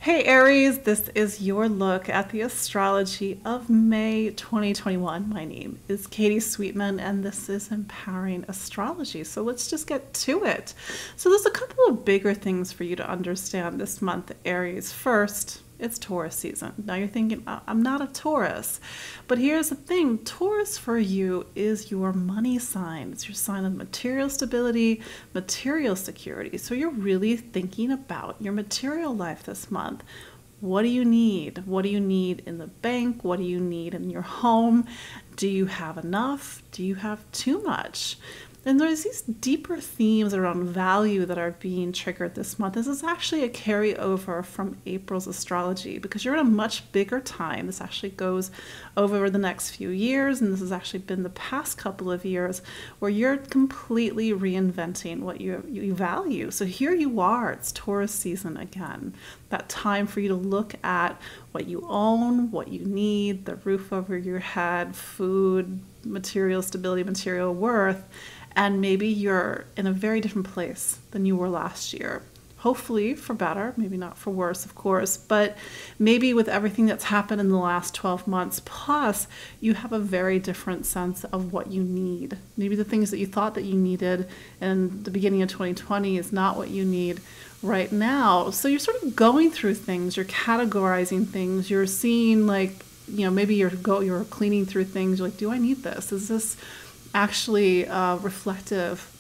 Hey Aries, this is your look at the astrology of May 2021. My name is Katie Sweetman and this is Empowering Astrology. So let's just get to it. So there's a couple of bigger things for you to understand this month, Aries. First, it's Taurus season. Now you're thinking, I'm not a Taurus. But here's the thing, Taurus for you is your money sign. It's your sign of material stability, material security. So you're really thinking about your material life this month. What do you need? What do you need in the bank? What do you need in your home? Do you have enough? Do you have too much? And there's these deeper themes around value that are being triggered this month. This is actually a carryover from April's astrology because you're in a much bigger time. This actually goes over the next few years, and this has actually been the past couple of years where you're completely reinventing what you value. So here you are, it's Taurus season again. That time for you to look at what you own, what you need, the roof over your head, food, material stability, material worth. And maybe you're in a very different place than you were last year. Hopefully for better, maybe not for worse, of course, but maybe with everything that's happened in the last 12 months, plus you have a very different sense of what you need. Maybe the things that you thought that you needed in the beginning of 2020 is not what you need right now. So you're sort of going through things, you're categorizing things, you're seeing maybe you're cleaning through things, you're like, do I need this? Is this actually reflective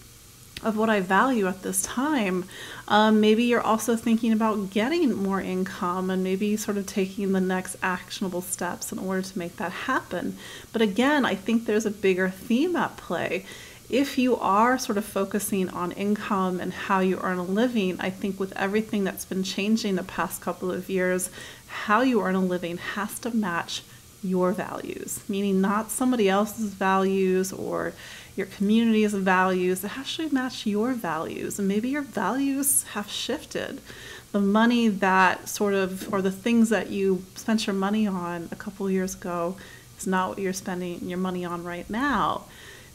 of what I value at this time? Maybe you're also thinking about getting more income and maybe sort of taking the next actionable steps in order to make that happen. But again, I think there's a bigger theme at play. If you are sort of focusing on income and how you earn a living, I think with everything that's been changing the past couple of years, how you earn a living has to match your values, meaning not somebody else's values or your community's values. It has to match your values, and maybe your values have shifted. The money that or the things that you spent your money on a couple of years ago is not what you're spending your money on right now.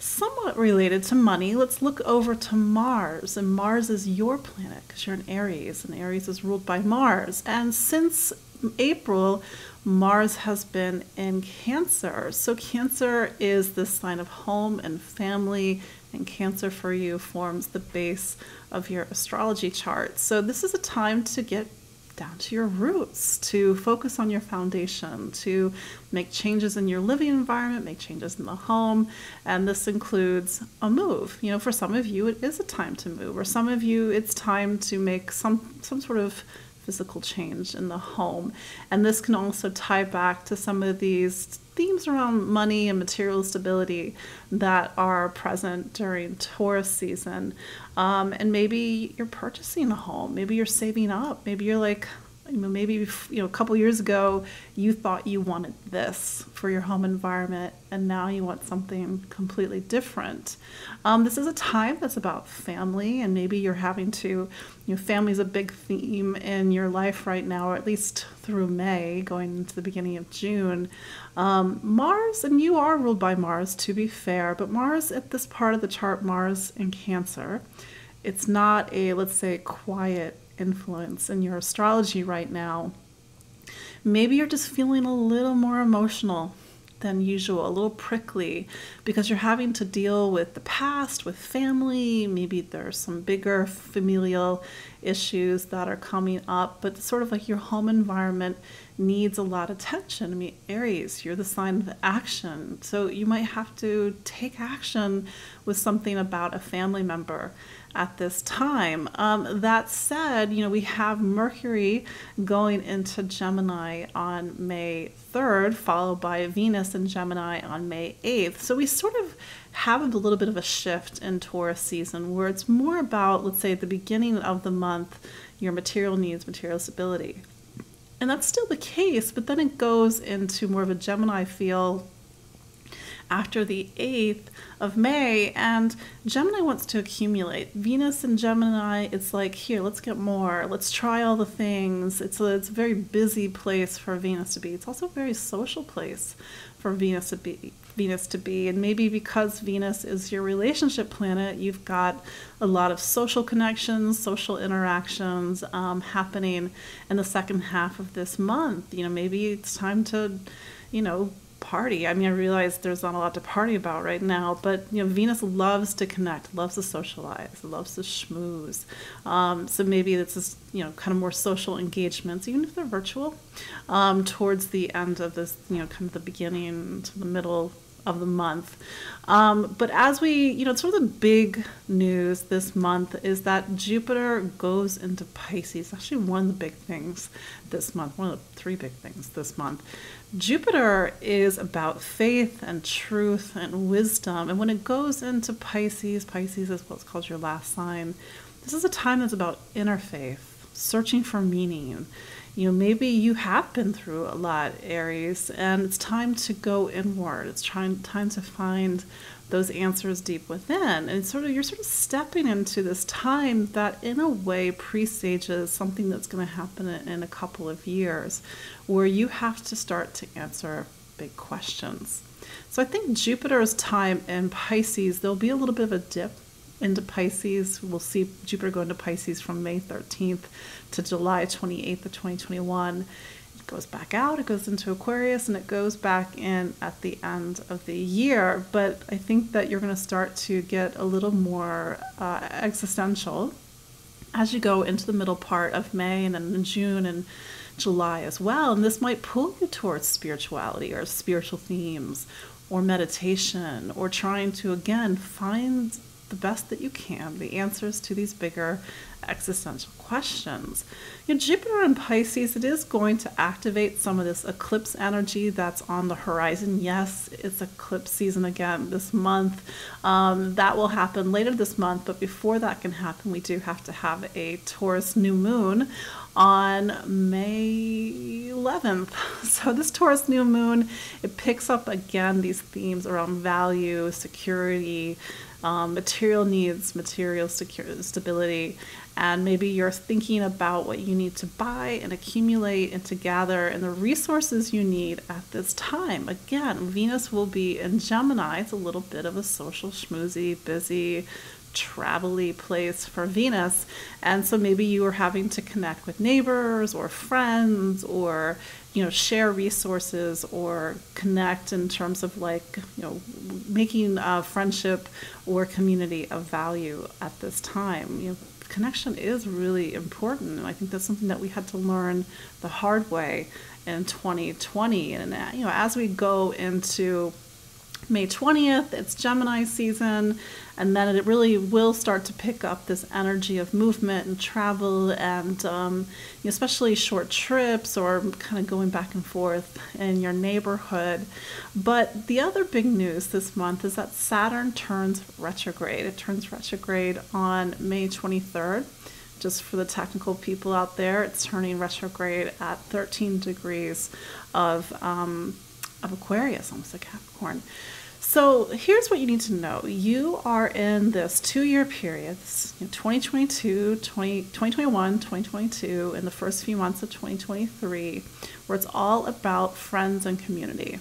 Somewhat related to money, let's look over to Mars. And Mars is your planet because you're in Aries, and Aries is ruled by Mars. And since April, Mars has been in Cancer. So Cancer is the sign of home and family, and Cancer for you forms the base of your astrology chart. So this is a time to get down to your roots, to focus on your foundation, to make changes in your living environment, make changes in the home. And this includes a move. For some of you, it is a time to move, or some of you, it's time to make some sort of physical change in the home. And this can also tie back to some of these themes around money and material stability that are present during Taurus season. And maybe you're purchasing a home, maybe you're saving up, maybe you're like, maybe a couple years ago you thought you wanted this for your home environment, and now you want something completely different. This is a time that's about family, and maybe you're having to, family is a big theme in your life right now, or at least through May, going into the beginning of June. Mars, and you are ruled by Mars, to be fair, but Mars at this part of the chart, Mars in Cancer, it's not a, let's say, quiet influence in your astrology right now. Maybe you're just feeling a little more emotional than usual, a little prickly, because you're having to deal with the past, with family. Maybe there's some bigger familial issues that are coming up, but sort of like your home environment needs a lot of attention. Aries, you're the sign of action, so you might have to take action with something about a family member at this time. That said, we have Mercury going into Gemini on May 3rd, followed by Venus in Gemini on May 8th. So we sort of have a little bit of a shift in Taurus season where it's more about, let's say at the beginning of the month, your material needs, material stability. And that's still the case, but then it goes into more of a Gemini feel after the 8th of May, and Gemini wants to accumulate. Venus and Gemini, it's like, here, let's get more. Let's try all the things. It's a very busy place for Venus to be. It's also a very social place for Venus to be. And maybe because Venus is your relationship planet, you've got a lot of social connections, social interactions happening in the second half of this month. Maybe it's time to, party. I realize there's not a lot to party about right now, but Venus loves to connect, loves to socialize, loves to schmooze. So maybe it's just kind of more social engagements, even if they're virtual, towards the end of this, kind of the beginning to the middle of the month. But as we, sort of the big news this month is that Jupiter goes into Pisces. Actually, one of the big things this month, one of the three big things this month. Jupiter is about faith and truth and wisdom. And when it goes into Pisces, Pisces is what's called your last sign. This is a time that's about inner faith, searching for meaning. Maybe you have been through a lot, Aries, and it's time to go inward. It's time to find those answers deep within. And you're sort of stepping into this time that in a way presages something that's going to happen in a couple of years, where you have to start to answer big questions. So I think Jupiter's time in Pisces, there'll be a little bit of a dip into Pisces. We'll see Jupiter go into Pisces from May 13th to July 28th of 2021. It goes back out, it goes into Aquarius, and it goes back in at the end of the year. But I think that you're going to start to get a little more existential as you go into the middle part of May, and then in June and July as well. And this might pull you towards spirituality or spiritual themes or meditation, or trying to, again, find the best that you can, the answers to these bigger existential questions. Jupiter in Pisces, it is going to activate some of this eclipse energy that's on the horizon. Yes, it's eclipse season again this month. That will happen later this month, but before that can happen, we do have to have a Taurus New Moon on May 11th. So this Taurus New Moon, it picks up again these themes around value, security, material needs, material stability, and maybe you're thinking about what you need to buy and accumulate and to gather and the resources you need at this time. Again, Venus will be in Gemini. It's a little bit of a social, schmoozy, busy, travel-y place for Venus, and so maybe you are having to connect with neighbors or friends, or share resources, or connect in terms of making a friendship or community of value at this time. Connection is really important, and I think that's something that we had to learn the hard way in 2020. And as we go into May 20th, it's Gemini season, and then it really will start to pick up this energy of movement and travel, and especially short trips or kind of going back and forth in your neighborhood. But the other big news this month is that Saturn turns retrograde. It turns retrograde on May 23rd. Just for the technical people out there, it's turning retrograde at 13 degrees of Aquarius, almost like Capricorn. So here's what you need to know. You are in this 2-year period, 2022, 2021, 2022, and the first few months of 2023, where it's all about friends and community.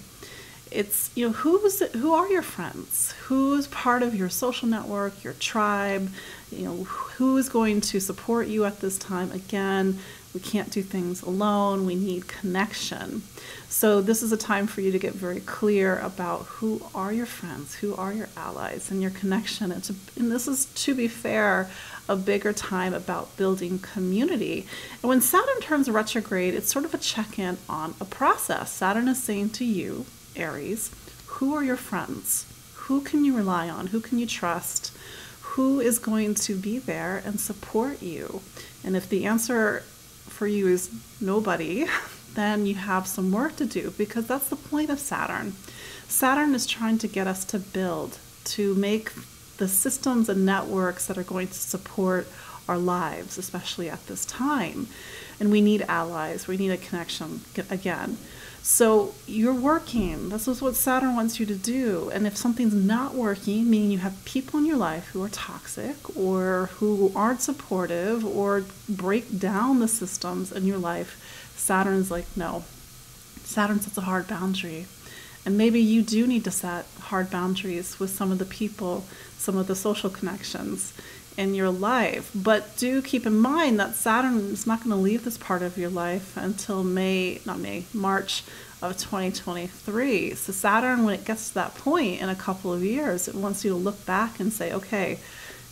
It's, who are your friends? Who's part of your social network, your tribe? Who is going to support you at this time? Again, we can't do things alone. We need connection. So this is a time for you to get very clear about who are your friends, who are your allies, and your connection. And this is, to be fair, a bigger time about building community. And when Saturn turns retrograde, it's sort of a check-in on a process. Saturn is saying to you, Aries, who are your friends? Who can you rely on? Who can you trust? Who is going to be there and support you? And if the answer for you is nobody, then you have some work to do, because that's the point of Saturn. Saturn is trying to get us to build, to make the systems and networks that are going to support our lives, especially at this time. And we need allies. We need a connection again. So you're working. This is what Saturn wants you to do. And if something's not working, meaning you have people in your life who are toxic or who aren't supportive or break down the systems in your life, Saturn's like, no. Saturn sets a hard boundary. And maybe you do need to set hard boundaries with some of the people, some of the social connections in your life. But do keep in mind that Saturn is not going to leave this part of your life until March of 2023. So Saturn, when it gets to that point in a couple of years, it wants you to look back and say, okay,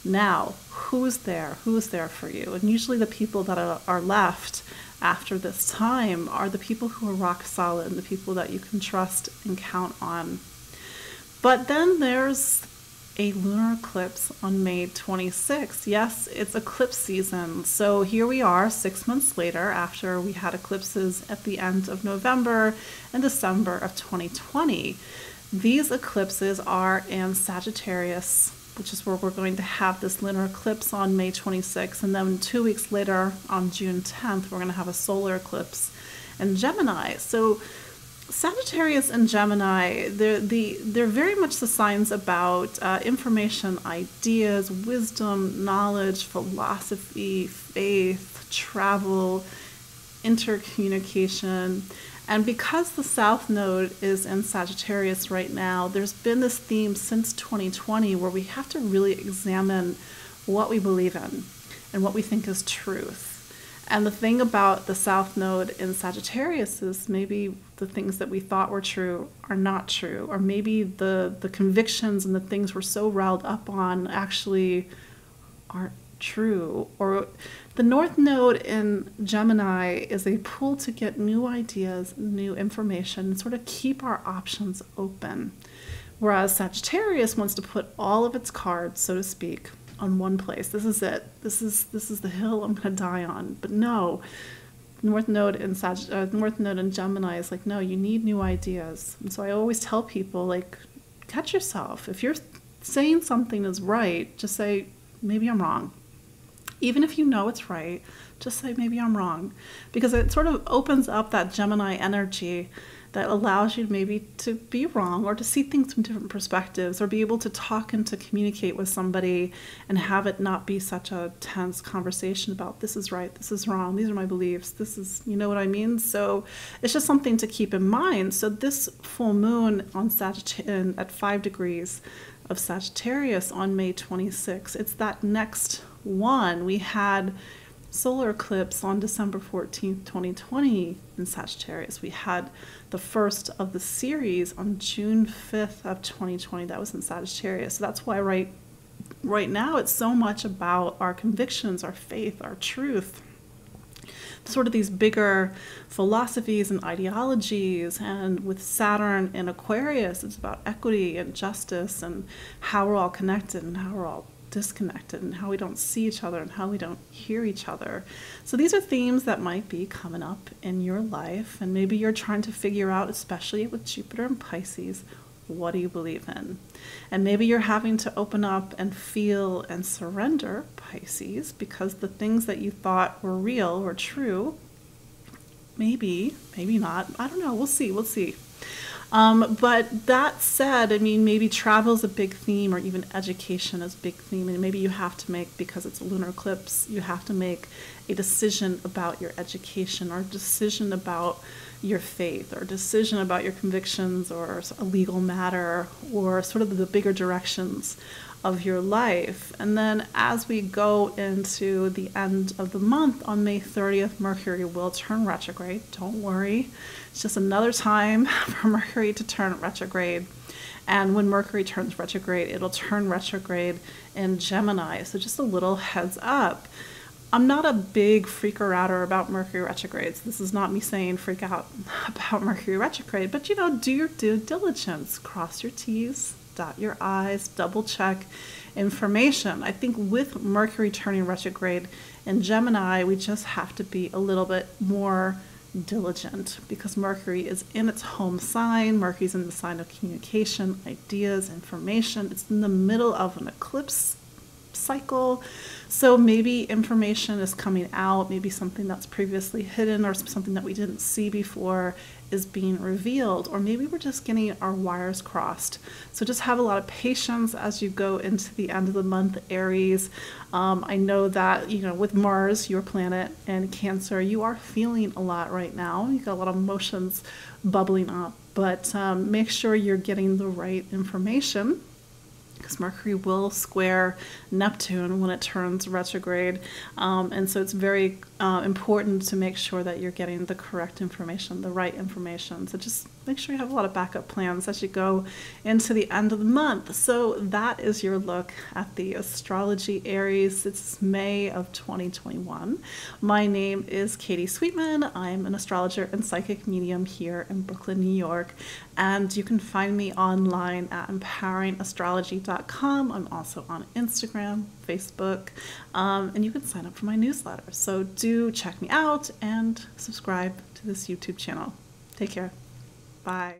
now who's there? Who's there for you? And usually the people that are left after this time are the people who are rock solid and the people that you can trust and count on. But then there's a lunar eclipse on May 26th. Yes, it's eclipse season. So here we are 6 months later after we had eclipses at the end of November and December of 2020. These eclipses are in Sagittarius, which is where we're going to have this lunar eclipse on May 26th. And then 2 weeks later, on June 10th, we're going to have a solar eclipse in Gemini. So Sagittarius and Gemini, they're very much the signs about information, ideas, wisdom, knowledge, philosophy, faith, travel, intercommunication. And because the South Node is in Sagittarius right now, there's been this theme since 2020 where we have to really examine what we believe in and what we think is truth. And the thing about the South Node in Sagittarius is maybe the things that we thought were true are not true, or maybe the convictions and the things we're so riled up on actually aren't true. Or the North Node in Gemini is a pull to get new ideas, new information, and sort of keep our options open. Whereas Sagittarius wants to put all of its cards, so to speak, on one place. This is it. This is the hill I'm going to die on. But no, North Node in Gemini is like, no, you need new ideas. And so I always tell people, like, catch yourself. If you're saying something is right, just say, maybe I'm wrong. Even if you know it's right, just say, maybe I'm wrong. Because it sort of opens up that Gemini energy that allows you maybe to be wrong or to see things from different perspectives or be able to talk and to communicate with somebody and have it not be such a tense conversation about this is right, this is wrong, these are my beliefs, this is, you know what I mean? So it's just something to keep in mind. So this full moon on at 5 degrees of Sagittarius on May 26th, it's that next one. We had solar eclipse on December 14th, 2020 in Sagittarius. We had the first of the series on June 5th of 2020. That was in Sagittarius. So that's why right now it's so much about our convictions, our faith, our truth, sort of these bigger philosophies and ideologies. And with Saturn in Aquarius, it's about equity and justice and how we're all connected and how we're all disconnected and how we don't see each other and how we don't hear each other. So these are themes that might be coming up in your life, and maybe you're trying to figure out, especially with Jupiter and Pisces, what do you believe in? And maybe you're having to open up and feel and surrender, Pisces, because the things that you thought were real or true, maybe not, I don't know, we'll see. But that said, I mean, maybe travel is a big theme, or even education is a big theme. And maybe you have to make, because it's a lunar eclipse, you have to make a decision about your education, or a decision about your faith, or a decision about your convictions, or a legal matter, or sort of the bigger directions of your life. And then as we go into the end of the month, on May 30th, Mercury will turn retrograde. Don't worry. It's just another time for Mercury to turn retrograde. And when Mercury turns retrograde, it'll turn retrograde in Gemini. So just a little heads up. I'm not a big freaker outer about Mercury retrogrades. This is not me saying freak out about Mercury retrograde, but do your due diligence. Cross your T's, dot your I's, double check information. I think with Mercury turning retrograde in Gemini, we just have to be a little bit more diligent, because Mercury is in its home sign. Mercury's in the sign of communication, ideas, information. It's in the middle of an eclipse cycle. So maybe information is coming out, maybe something that's previously hidden or something that we didn't see before is being revealed, or maybe we're just getting our wires crossed. So just have a lot of patience as you go into the end of the month, Aries. I know that, with Mars, your planet, and Cancer, you are feeling a lot right now. You got a lot of emotions bubbling up, but make sure you're getting the right information, because Mercury will square Neptune when it turns retrograde. And so it's very important to make sure that you're getting the correct information, the right information. So just make sure you have a lot of backup plans as you go into the end of the month. So that is your look at the astrology, Aries. It's May of 2021. My name is Katie Sweetman. I'm an astrologer and psychic medium here in Brooklyn, New York. And you can find me online at empoweringastrology.com. I'm also on Instagram, Facebook, and you can sign up for my newsletter. So do check me out and subscribe to this YouTube channel. Take care. Bye.